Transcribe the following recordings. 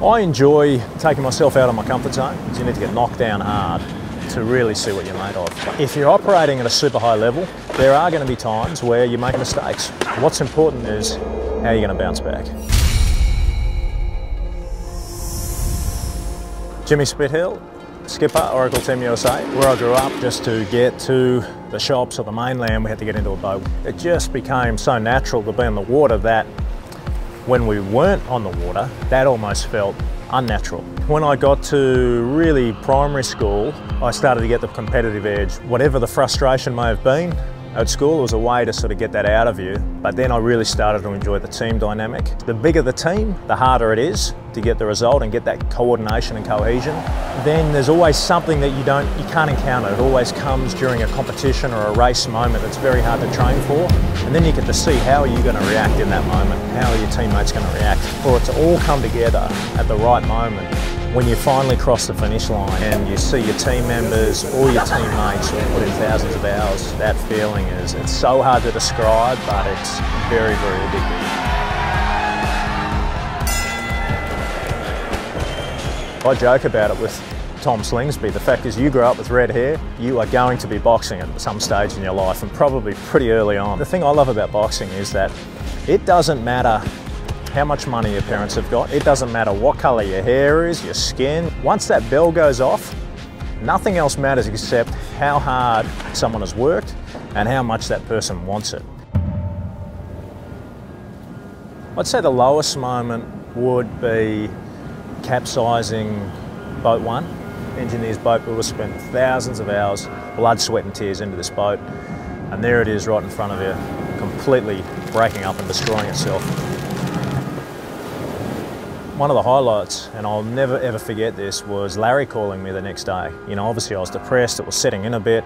I enjoy taking myself out of my comfort zone because you need to get knocked down hard to really see what you're made of. If you're operating at a super high level, there are going to be times where you make mistakes. What's important is how you're going to bounce back. Jimmy Spithill, skipper, Oracle Team USA. Where I grew up, just to get to the shops or the mainland, we had to get into a boat. It just became so natural to be on the water that when we weren't on the water, that almost felt unnatural. When I got to really primary school, I started to get the competitive edge. Whatever the frustration may have been at school, it was a way to sort of get that out of you. But then I really started to enjoy the team dynamic. The bigger the team, the harder it is to get the result and get that coordination and cohesion. Then there's always something that you can't encounter. It always comes during a competition or a race moment that's very hard to train for. And then you get to see how are you going to react in that moment, how are your teammates going to react. For it to all come together at the right moment, when you finally cross the finish line and you see your team members or your teammates who put in thousands of hours, that feeling it's so hard to describe, but it's very, very addictive. I joke about it with Tom Slingsby. The fact is, you grew up with red hair, you are going to be boxing at some stage in your life, and probably pretty early on. The thing I love about boxing is that it doesn't matter how much money your parents have got, it doesn't matter what colour your hair is, your skin. Once that bell goes off, nothing else matters except how hard someone has worked and how much that person wants it. I'd say the lowest moment would be capsizing boat 1. Engineers, boat builders spent thousands of hours, blood, sweat and tears into this boat, and there it is right in front of you, completely breaking up and destroying itself. One of the highlights, and I'll never ever forget this, was Larry calling me the next day. You know, obviously I was depressed, it was setting in a bit,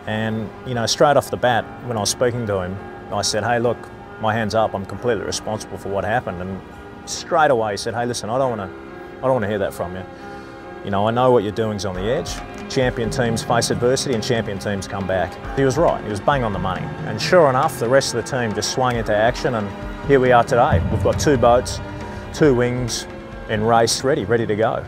and you know, straight off the bat, when I was speaking to him, I said, hey look, my hand's up, I'm completely responsible for what happened. And straight away he said, hey listen, I don't want to hear that from you. You know, I know what you're doing's on the edge. Champion teams face adversity and champion teams come back. He was right, he was bang on the money. And sure enough, the rest of the team just swung into action, and here we are today. We've got 2 boats, 2 wings in race ready to go.